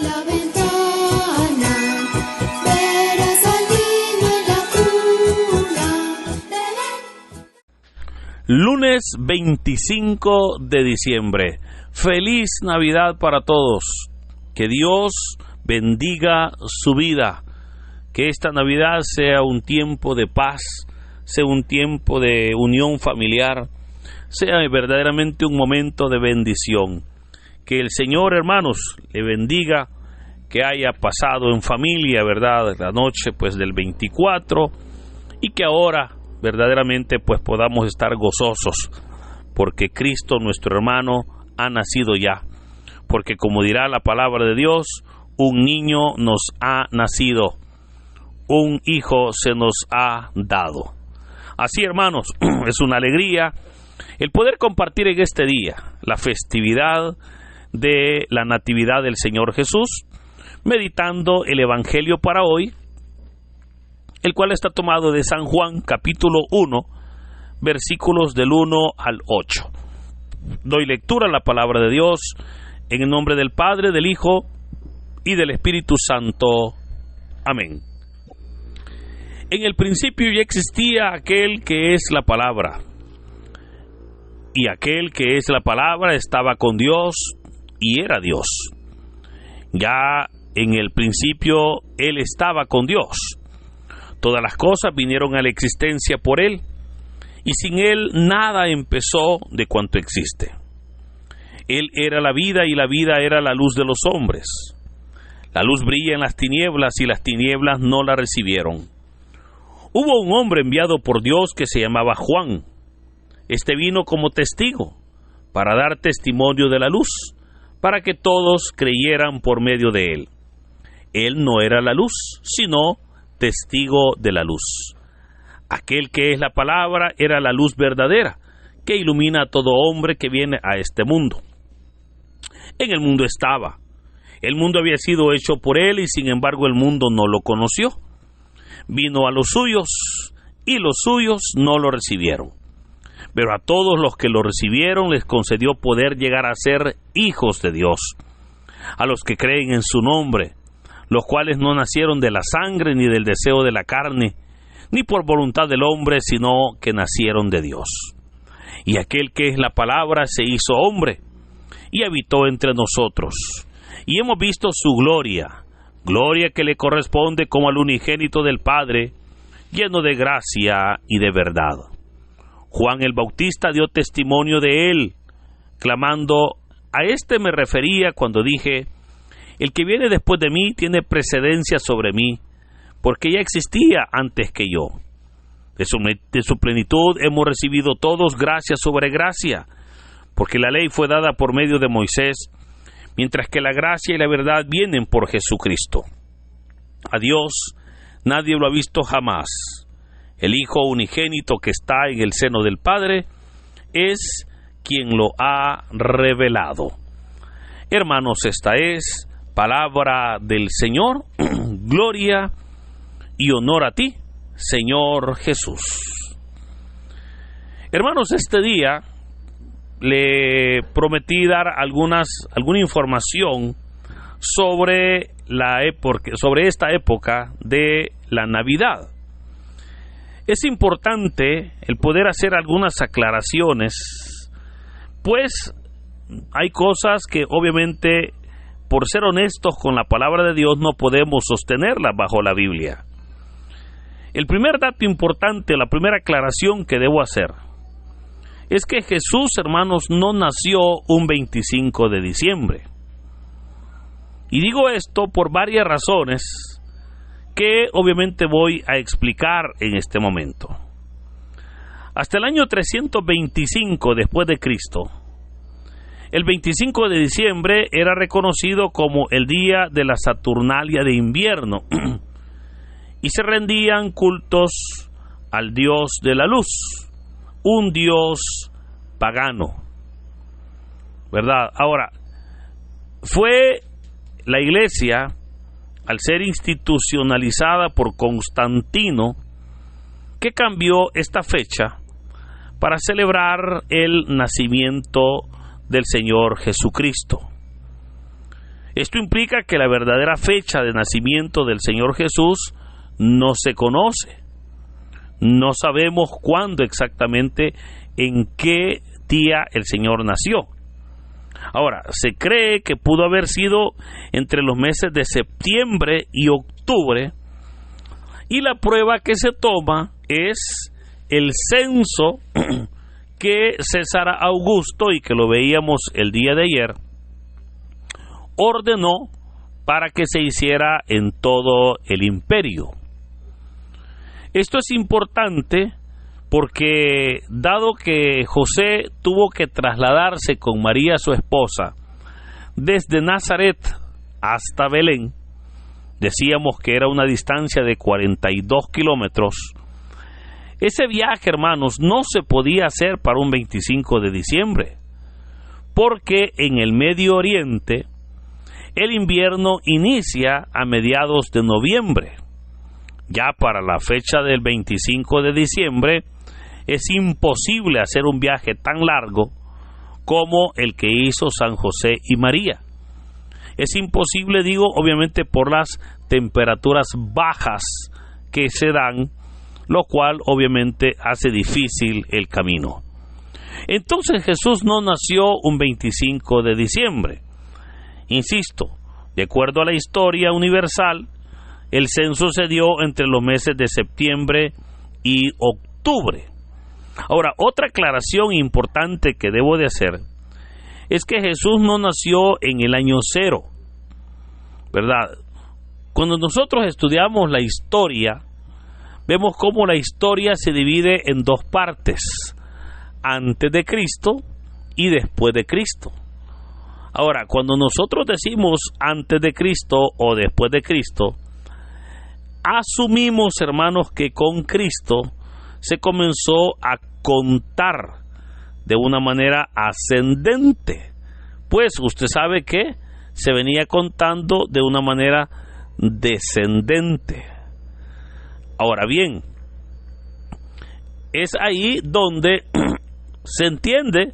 la ventana, verás al niño en la cuna. Lunes 25 de diciembre. Feliz Navidad para todos. Que Dios bendiga su vida. Que esta Navidad sea un tiempo de paz, sea un tiempo de unión familiar, sea verdaderamente un momento de bendición. Que el Señor, hermanos, le bendiga, que haya pasado en familia, ¿verdad?, la noche pues del 24, y que ahora verdaderamente pues podamos estar gozosos, porque Cristo nuestro hermano ha nacido ya, porque como dirá la palabra de Dios, un niño nos ha nacido, un hijo se nos ha dado. Así, hermanos, es una alegría el poder compartir en este día la festividad de la Natividad del Señor Jesús, meditando el Evangelio para hoy, el cual está tomado de San Juan, capítulo 1, versículos del 1 al 8. Doy lectura a la palabra de Dios en el nombre del Padre, del Hijo y del Espíritu Santo. Amén. En el principio ya existía aquel que es la palabra, y aquel que es la palabra estaba con Dios y era Dios. Ya en el principio Él estaba con Dios. Todas las cosas vinieron a la existencia por Él, y sin Él nada empezó de cuanto existe. Él era la vida, y la vida era la luz de los hombres. La luz brilla en las tinieblas, y las tinieblas no la recibieron. Hubo un hombre enviado por Dios que se llamaba Juan. Este vino como testigo, para dar testimonio de la luz, para que todos creyeran por medio de él. Él no era la luz, sino testigo de la luz. Aquel que es la palabra era la luz verdadera, que ilumina a todo hombre que viene a este mundo. En el mundo estaba. El mundo había sido hecho por él, y sin embargo el mundo no lo conoció. Vino a los suyos, y los suyos no lo recibieron. Pero a todos los que lo recibieron les concedió poder llegar a ser hijos de Dios, a los que creen en su nombre, los cuales no nacieron de la sangre, ni del deseo de la carne, ni por voluntad del hombre, sino que nacieron de Dios. Y aquel que es la palabra se hizo hombre, y habitó entre nosotros, y hemos visto su gloria, gloria que le corresponde como al unigénito del Padre, lleno de gracia y de verdad. Juan el Bautista dio testimonio de él, clamando: a este me refería cuando dije: el que viene después de mí tiene precedencia sobre mí, porque ya existía antes que yo. De su plenitud hemos recibido todos gracia sobre gracia, porque la ley fue dada por medio de Moisés, mientras que la gracia y la verdad vienen por Jesucristo. A Dios nadie lo ha visto jamás. El Hijo unigénito que está en el seno del Padre es quien lo ha revelado. Hermanos, esta es palabra del Señor. Gloria y honor a ti, Señor Jesús. Hermanos, este día le prometí dar alguna información sobre esta época de la Navidad. Es importante el poder hacer algunas aclaraciones, pues hay cosas que obviamente, por ser honestos con la palabra de Dios, no podemos sostenerlas bajo la Biblia. El primer dato importante, la primera aclaración que debo hacer, es que Jesús, hermanos, no nació un 25 de diciembre. Y digo esto por varias razones que obviamente voy a explicar en este momento. Hasta el año 325 después de Cristo, el 25 de diciembre era reconocido como el día de la Saturnalia de invierno y se rendían cultos al dios de la luz, un dios pagano, ¿verdad? Ahora, fue la iglesia, al ser institucionalizada por Constantino, que cambió esta fecha para celebrar el nacimiento del Señor Jesucristo. Esto implica que la verdadera fecha de nacimiento del Señor Jesús no se conoce. No sabemos cuándo exactamente, en qué día el Señor nació. Ahora, se cree que pudo haber sido entre los meses de septiembre y octubre, y la prueba que se toma es el censo que César Augusto, y que lo veíamos el día de ayer, ordenó para que se hiciera en todo el imperio. Esto es importante porque, dado que José tuvo que trasladarse con María, su esposa, desde Nazaret hasta Belén, decíamos que era una distancia de 42 kilómetros, ese viaje, hermanos, no se podía hacer para un 25 de diciembre, porque en el Medio Oriente el invierno inicia a mediados de noviembre. Ya para la fecha del 25 de diciembre es imposible hacer un viaje tan largo como el que hizo San José y María. Es imposible, digo, obviamente por las temperaturas bajas que se dan, lo cual obviamente hace difícil el camino. Entonces Jesús no nació un 25 de diciembre. Insisto, de acuerdo a la historia universal, el censo se dio entre los meses de septiembre y octubre. Ahora, otra aclaración importante que debo de hacer es que Jesús no nació en el año 0, ¿verdad? Cuando nosotros estudiamos la historia, vemos cómo la historia se divide en dos partes: antes de Cristo y después de Cristo. Ahora, cuando nosotros decimos antes de Cristo o después de Cristo, asumimos, hermanos, que con Cristo se comenzó a contar de una manera ascendente, pues usted sabe que se venía contando de una manera descendente. Ahora bien, es ahí donde se entiende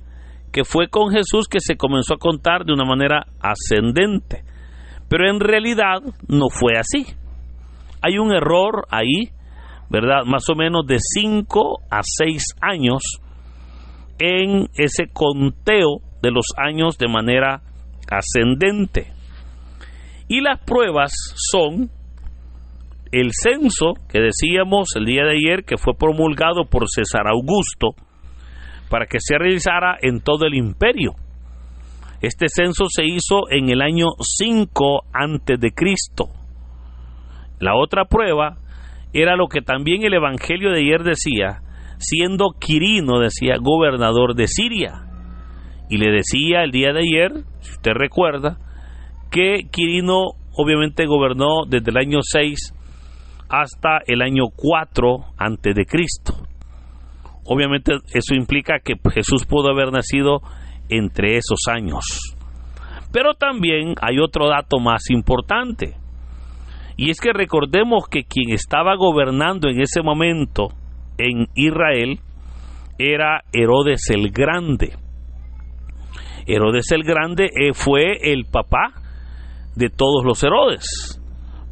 que fue con Jesús que se comenzó a contar de una manera ascendente, pero en realidad no fue así. Hay un error ahí, ¿verdad? Más o menos de 5 a 6 años en ese conteo de los años de manera ascendente. Y las pruebas son el censo que decíamos el día de ayer, que fue promulgado por César Augusto para que se realizara en todo el imperio. Este censo se hizo en el año 5 antes de Cristo. La otra prueba era lo que también el evangelio de ayer decía, siendo Quirino, decía, gobernador de Siria. Y le decía el día de ayer, si usted recuerda, que Quirino obviamente gobernó desde el año 6 hasta el año 4 antes de Cristo. Obviamente eso implica que Jesús pudo haber nacido entre esos años. Pero también hay otro dato más importante, y es que recordemos que quien estaba gobernando en ese momento en Israel era Herodes el Grande. Herodes el Grande fue el papá de todos los Herodes,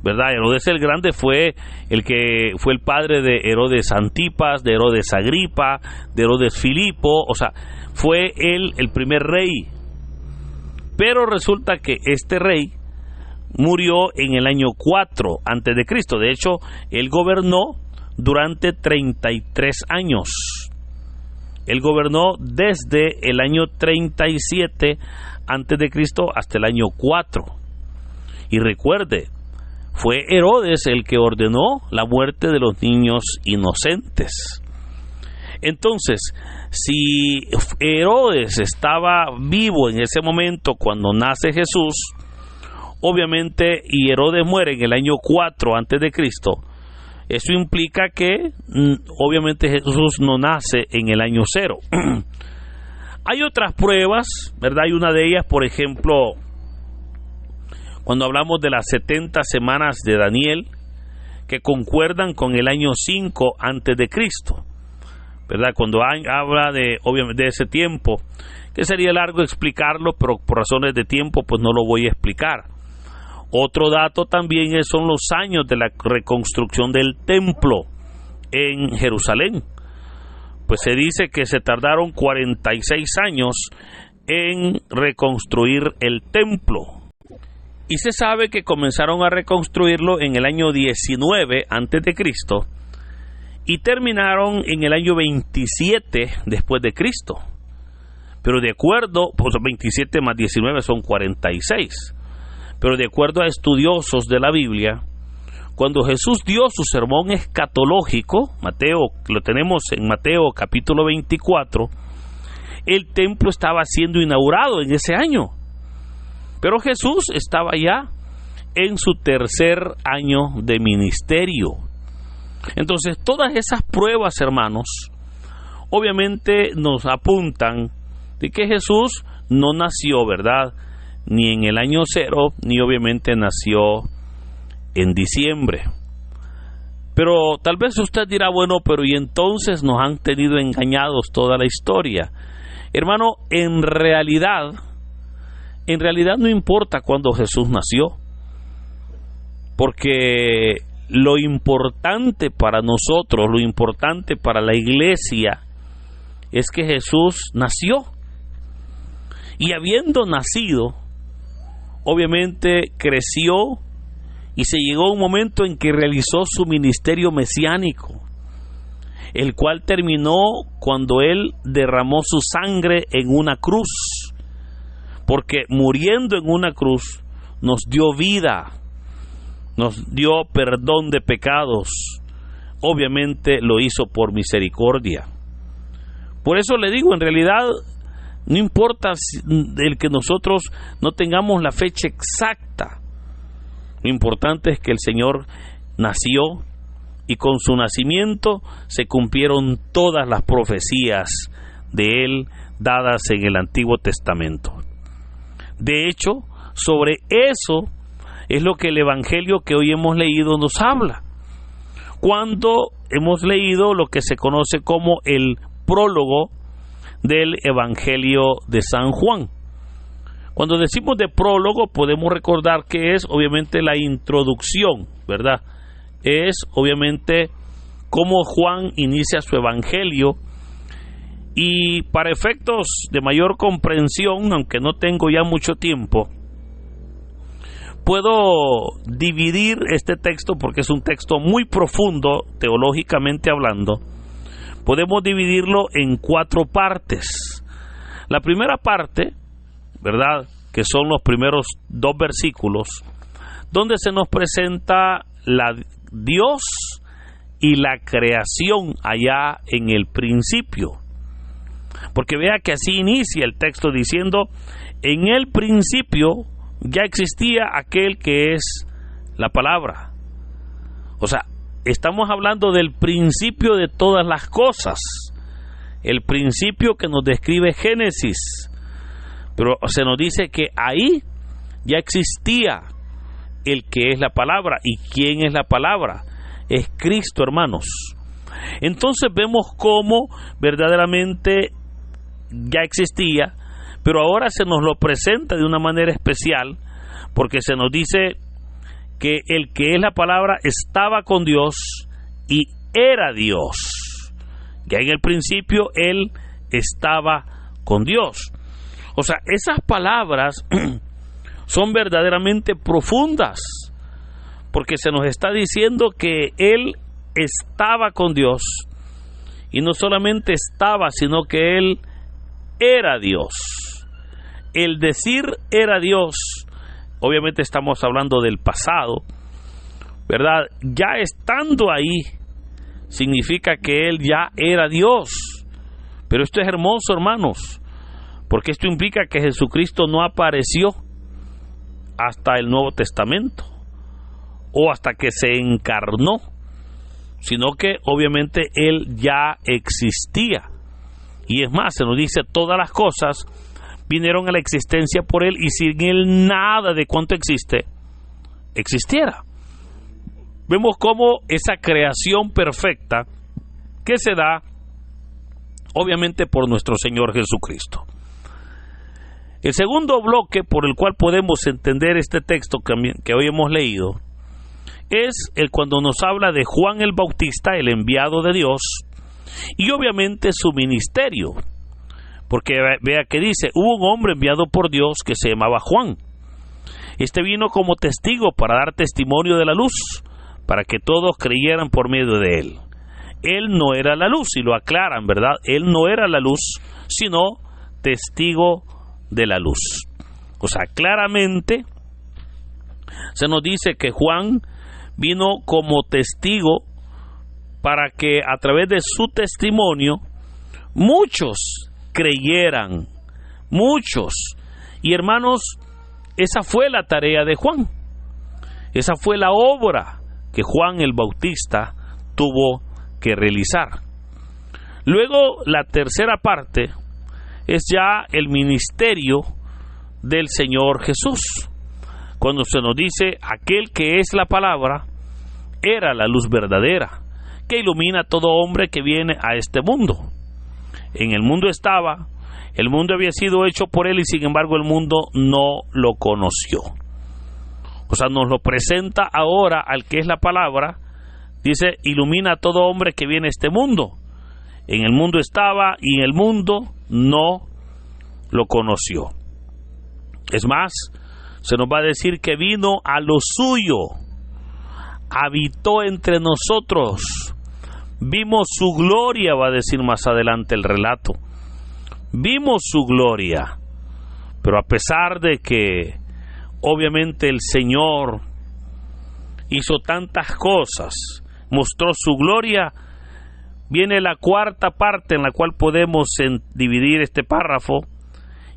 ¿verdad? Herodes el Grande fue el padre de Herodes Antipas, de Herodes Agripa, de Herodes Filipo, o sea, fue él el primer rey. Pero resulta que este rey murió en el año 4 antes de Cristo. De hecho, él gobernó durante 33 años. Él gobernó desde el año 37 antes de Cristo hasta el año 4. Y recuerde, fue Herodes el que ordenó la muerte de los niños inocentes. Entonces, si Herodes estaba vivo en ese momento cuando nace Jesús, obviamente, y Herodes muere en el año 4 antes de Cristo, eso implica que obviamente Jesús no nace en el año 0. Hay otras pruebas, ¿verdad? Hay una de ellas, por ejemplo, cuando hablamos de las 70 semanas de Daniel, que concuerdan con el año 5 antes de Cristo, ¿verdad? Cuando habla de, obviamente, de ese tiempo, que sería largo explicarlo, pero por razones de tiempo, pues no lo voy a explicar. Otro dato también son los años de la reconstrucción del templo en Jerusalén. Pues se dice que se tardaron 46 años en reconstruir el templo. Y se sabe que comenzaron a reconstruirlo en el año 19 antes de Cristo y terminaron en el año 27 después de Cristo. Pero de acuerdo, pues 27 más 19 son 46. Pero de acuerdo a estudiosos de la Biblia, cuando Jesús dio su sermón escatológico, Mateo, lo tenemos en Mateo capítulo 24, el templo estaba siendo inaugurado en ese año. Pero Jesús estaba ya en su tercer año de ministerio. Entonces, todas esas pruebas, hermanos, obviamente nos apuntan de que Jesús no nació, ¿verdad?, ni en el año 0, ni obviamente nació en diciembre. Pero tal vez usted dirá, bueno, pero y entonces nos han tenido engañados toda la historia. Hermano, en realidad no importa cuándo Jesús nació, porque lo importante para nosotros, lo importante para la iglesia, es que Jesús nació. Y habiendo nacido, obviamente creció y se llegó a un momento en que realizó su ministerio mesiánico, el cual terminó cuando Él derramó su sangre en una cruz, porque muriendo en una cruz nos dio vida, nos dio perdón de pecados. Obviamente lo hizo por misericordia. Por eso le digo, en realidad no importa el que nosotros no tengamos la fecha exacta. Lo importante es que el Señor nació y con su nacimiento se cumplieron todas las profecías de Él dadas en el Antiguo Testamento. De hecho, sobre eso es lo que el Evangelio que hoy hemos leído nos habla. Cuando hemos leído lo que se conoce como el prólogo del Evangelio de San Juan. Cuando decimos de prólogo, podemos recordar que es obviamente la introducción, ¿verdad? Es obviamente cómo Juan inicia su Evangelio. Y para efectos de mayor comprensión, aunque no tengo ya mucho tiempo, puedo dividir este texto porque es un texto muy profundo, teológicamente hablando. Podemos dividirlo en 4 partes. La primera parte, ¿verdad?, que son los primeros 2 versículos, donde se nos presenta Dios y la creación allá en el principio. Porque vea que así inicia el texto diciendo: en el principio ya existía aquel que es la palabra. O sea, estamos hablando del principio de todas las cosas, el principio que nos describe Génesis. Pero se nos dice que ahí ya existía el que es la palabra. ¿Y quién es la palabra? Es Cristo, hermanos. Entonces vemos cómo verdaderamente ya existía, pero ahora se nos lo presenta de una manera especial, porque se nos dice que el que es la palabra estaba con Dios y era Dios. Ya en el principio Él estaba con Dios. O sea, esas palabras son verdaderamente profundas, porque se nos está diciendo que Él estaba con Dios, y no solamente estaba, sino que Él era Dios. El decir era Dios, obviamente estamos hablando del pasado, ¿verdad? Ya estando ahí, significa que Él ya era Dios. Pero esto es hermoso, hermanos, porque esto implica que Jesucristo no apareció hasta el Nuevo Testamento o hasta que se encarnó, sino que obviamente Él ya existía. Y es más, se nos dice: todas las cosas vinieron a la existencia por Él, y sin Él nada de cuanto existe existiera. Vemos cómo esa creación perfecta que se da obviamente por nuestro Señor Jesucristo. El segundo bloque por el cual podemos entender este texto que hoy hemos leído es el cuando nos habla de Juan el Bautista, el enviado de Dios, y obviamente su ministerio. Porque vea que dice, hubo un hombre enviado por Dios que se llamaba Juan. Este vino como testigo para dar testimonio de la luz, para que todos creyeran por medio de él. Él no era la luz, y lo aclaran, ¿verdad? Él no era la luz, sino testigo de la luz. O sea, claramente se nos dice que Juan vino como testigo para que a través de su testimonio muchos creyeran, muchos. Y hermanos, esa fue la tarea de Juan. Esa fue la obra que Juan el Bautista tuvo que realizar. Luego, la tercera parte es ya el ministerio del Señor Jesús. Cuando se nos dice, aquel que es la palabra, era la luz verdadera, que ilumina a todo hombre que viene a este mundo. En el mundo estaba, el mundo había sido hecho por él y sin embargo el mundo no lo conoció. O sea, nos lo presenta ahora al que es la palabra. Dice, ilumina a todo hombre que viene a este mundo. En el mundo estaba y en el mundo no lo conoció. Es más, se nos va a decir que vino a lo suyo, habitó entre nosotros, vimos su gloria, va a decir más adelante el relato. Vimos su gloria, pero a pesar de que obviamente el Señor hizo tantas cosas, mostró su gloria, viene la cuarta parte en la cual podemos dividir este párrafo,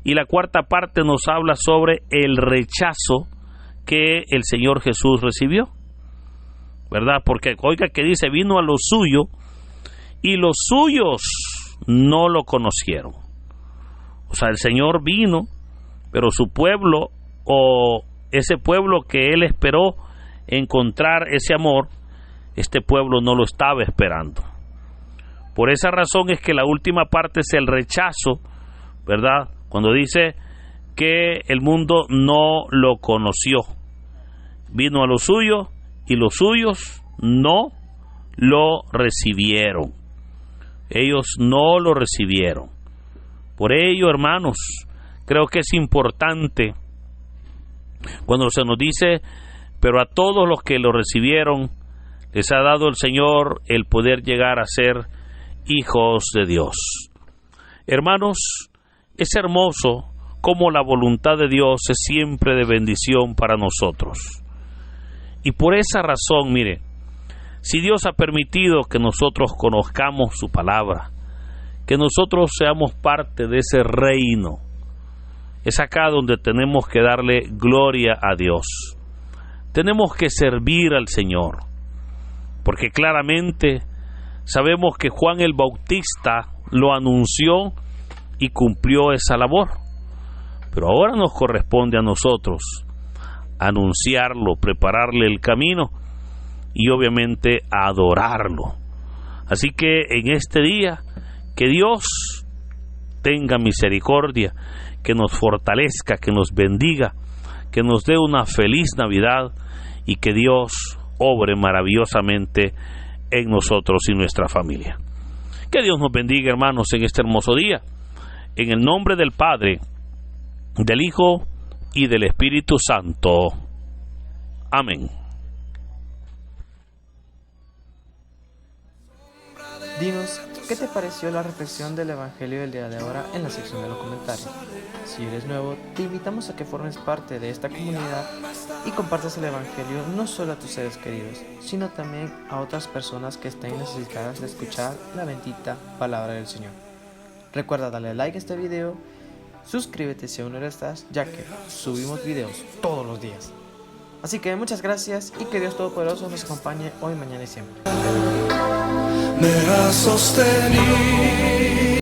y la cuarta parte nos habla sobre el rechazo que el Señor Jesús recibió, ¿verdad? Porque oiga que dice, vino a lo suyo y los suyos no lo conocieron. O sea, el Señor vino, pero su pueblo, o ese pueblo que él esperó encontrar ese amor, este pueblo no lo estaba esperando. Por esa razón es que la última parte es el rechazo, ¿verdad? Cuando dice que el mundo no lo conoció. Vino a lo suyo y los suyos no lo recibieron. Ellos no lo recibieron. Por ello, hermanos, creo que es importante cuando se nos dice, pero a todos los que lo recibieron, les ha dado el Señor el poder llegar a ser hijos de Dios. Hermanos, es hermoso cómo la voluntad de Dios es siempre de bendición para nosotros. Y por esa razón, mire, si Dios ha permitido que nosotros conozcamos su palabra, que nosotros seamos parte de ese reino, es acá donde tenemos que darle gloria a Dios. Tenemos que servir al Señor, porque claramente sabemos que Juan el Bautista lo anunció y cumplió esa labor. Pero ahora nos corresponde a nosotros anunciarlo, prepararle el camino y obviamente adorarlo. Así que en este día, que Dios tenga misericordia, que nos fortalezca, que nos bendiga, que nos dé una feliz Navidad y que Dios obre maravillosamente en nosotros y nuestra familia. Que Dios nos bendiga, hermanos, en este hermoso día. En el nombre del Padre, del Hijo y del Espíritu Santo. Amén. Dinos, ¿qué te pareció la reflexión del Evangelio del día de ahora en la sección de los comentarios? Si eres nuevo, te invitamos a que formes parte de esta comunidad y compartas el Evangelio no solo a tus seres queridos, sino también a otras personas que estén necesitadas de escuchar la bendita palabra del Señor. Recuerda darle like a este video, suscríbete si aún no lo estás, ya que subimos videos todos los días. Así que muchas gracias y que Dios Todopoderoso nos acompañe hoy, mañana y siempre. Me ha sostenido.